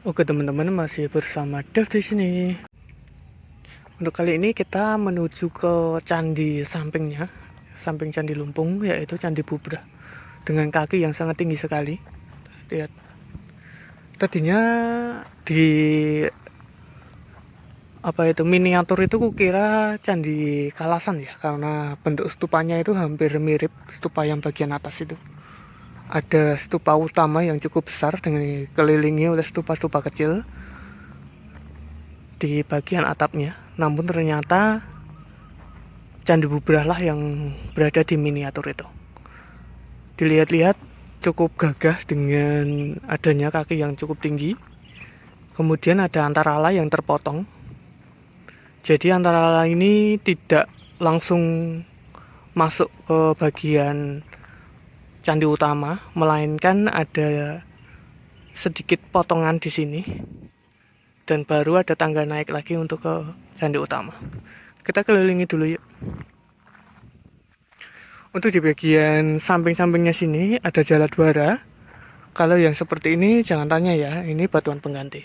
Oke teman-teman, masih bersama Dev di sini. Untuk kali ini kita menuju ke candi sampingnya, samping Candi Lumpung, yaitu Candi Bubrah dengan kaki yang sangat tinggi sekali. Lihat, tadinya di miniatur itu kukira Candi Kalasan ya, karena bentuk stupanya itu hampir mirip stupa yang bagian atas itu. Ada stupa utama yang cukup besar dengan dikelilingi oleh stupa-stupa kecil di bagian atapnya. Namun ternyata Candi Bubrah lah yang berada di miniatur itu. Dilihat-lihat cukup gagah dengan adanya kaki yang cukup tinggi. Kemudian ada antara yang terpotong. Jadi antara ini tidak langsung masuk ke bagian candi utama, melainkan ada sedikit potongan di sini dan baru ada tangga naik lagi untuk ke candi utama. Kita kelilingi dulu yuk. Untuk di bagian samping-sampingnya sini ada jaladwara. Kalau yang seperti ini jangan tanya ya, ini batuan pengganti.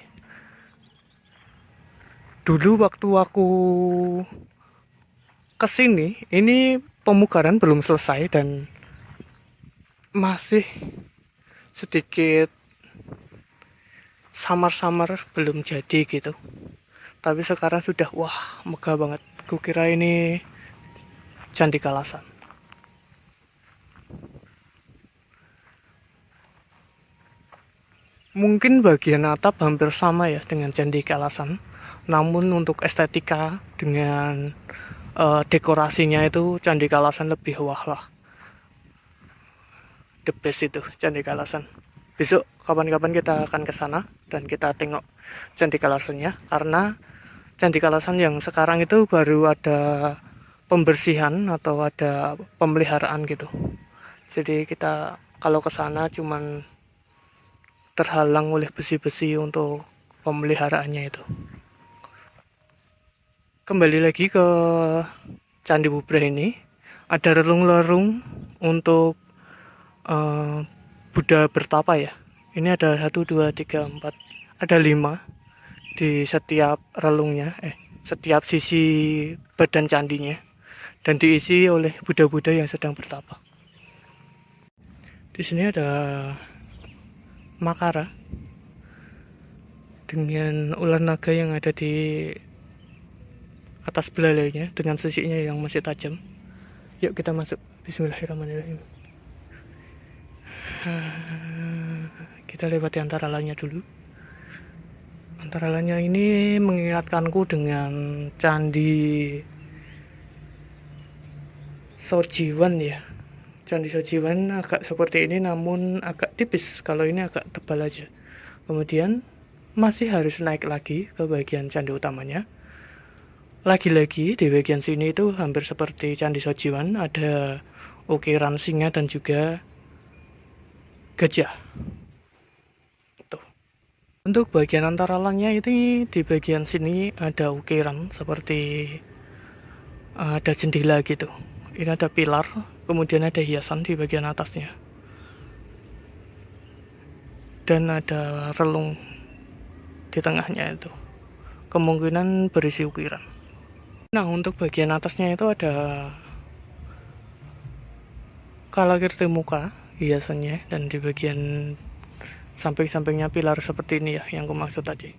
Dulu waktu aku kesini, ini pemugaran belum selesai dan masih sedikit samar-samar belum jadi gitu. Tapi sekarang sudah wah megah banget. Kukira ini Candi Kalasan. Mungkin bagian atap hampir sama ya dengan Candi Kalasan. Namun untuk estetika dengan dekorasinya itu Candi Kalasan lebih wah lah. The best itu Candi Kalasan. Besok kapan-kapan kita akan ke sana dan kita tengok Candi Kalasannya, karena Candi Kalasan yang sekarang itu baru ada pembersihan atau ada pemeliharaan gitu. Jadi kita kalau ke sana cuman terhalang oleh besi-besi untuk pemeliharaannya itu. Kembali lagi ke Candi Bubrah ini, ada relung-relung untuk uh, Buddha bertapa ya. Ini ada 1, 2, 3, 4, ada 5 di setiap relungnya, setiap sisi badan candinya, dan diisi oleh Buddha-Buddha yang sedang bertapa. Di sini ada Makara dengan ular naga yang ada di atas belalainya dengan sisiknya yang masih tajam. Yuk kita masuk. Bismillahirrahmanirrahim. Kita lewati antara lainnya dulu. Antara lainnya ini mengingatkanku dengan Candi Sojiwan ya. Candi Sojiwan agak seperti ini namun agak tipis. Kalau ini agak tebal aja. Kemudian masih harus naik lagi ke bagian candi utamanya. Lagi-lagi di bagian sini itu hampir seperti Candi Sojiwan, ada ukiran singa dan juga gajah. Tuh. Untuk bagian antara lainnya ini di bagian sini ada ukiran seperti ada jendela gitu. Ini ada pilar, kemudian ada hiasan di bagian atasnya. Dan ada relung di tengahnya itu. Kemungkinan berisi ukiran. Nah, untuk bagian atasnya itu ada kalakirti muka hiasannya, dan di bagian samping-sampingnya pilar seperti ini ya yang aku maksud tadi.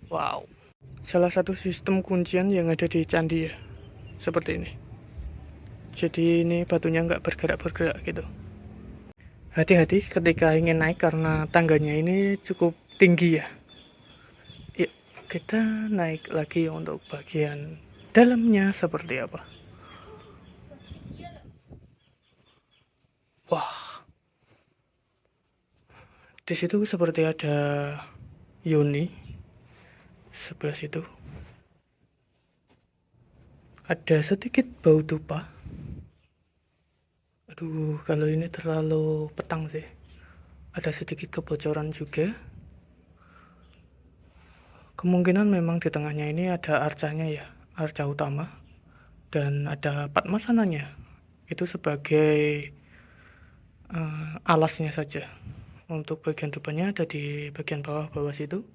Wow. Salah satu sistem kuncian yang ada di candi ya. Seperti ini. Jadi ini batunya nggak bergerak-bergerak gitu. Hati-hati ketika ingin naik karena tangganya ini cukup tinggi ya. Yuk, kita naik lagi untuk bagian dalamnya seperti apa. Wah, di situ seperti ada Yoni sebelah situ. Ada sedikit bau dupa. Aduh, kalau ini terlalu petang sih. Ada sedikit kebocoran juga. Kemungkinan memang di tengahnya ini ada arcanya ya, arca utama. Dan ada padmasananya. Itu sebagai alasnya saja Untuk bagian depannya ada di bagian bawah situ.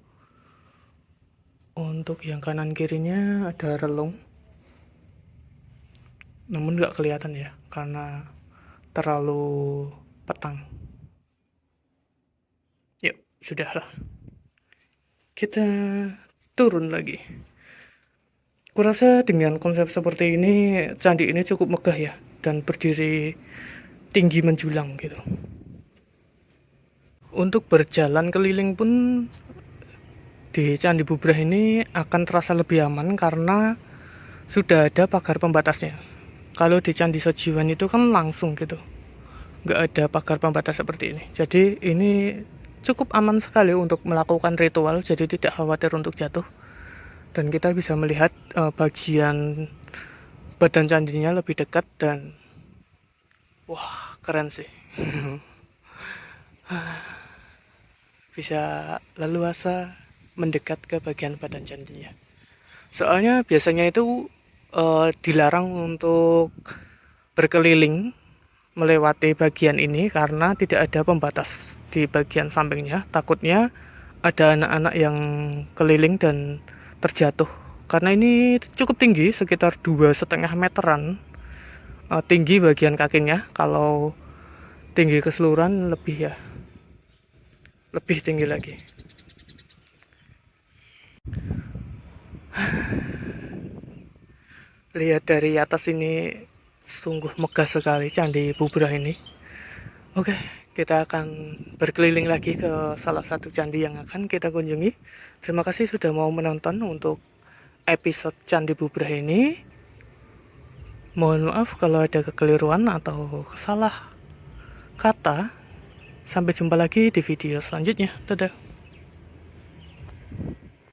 Untuk yang kanan kirinya ada relung, namun nggak kelihatan ya karena terlalu petang. Yuk, sudahlah. Kita turun lagi. Kurasa dengan konsep seperti ini, candi ini cukup megah ya, dan berdiri tinggi menjulang gitu. Untuk berjalan keliling pun di Candi Bubrah ini akan terasa lebih aman karena sudah ada pagar pembatasnya. Kalau di Candi Sojiwan itu kan langsung gitu, nggak ada pagar pembatas seperti ini. Jadi ini cukup aman sekali untuk melakukan ritual, jadi tidak khawatir untuk jatuh. Dan kita bisa melihat bagian badan candinya lebih dekat dan wah, keren sih. Bisa leluasa mendekat ke bagian badan candinya. Soalnya biasanya itu dilarang untuk berkeliling melewati bagian ini karena tidak ada pembatas di bagian sampingnya. Takutnya ada anak-anak yang keliling dan terjatuh. Karena ini cukup tinggi, sekitar 2,5 meteran tinggi bagian kakinya. Kalau tinggi keseluruhan lebih ya, lebih tinggi lagi. Lihat dari atas ini sungguh megah sekali Candi Bubrah ini. Oke, kita akan berkeliling lagi ke salah satu candi yang akan kita kunjungi. Terima kasih sudah mau menonton untuk episode Candi Bubrah ini. Mohon maaf kalau ada kekeliruan atau salah kata. Sampai jumpa lagi di video selanjutnya. Dadah.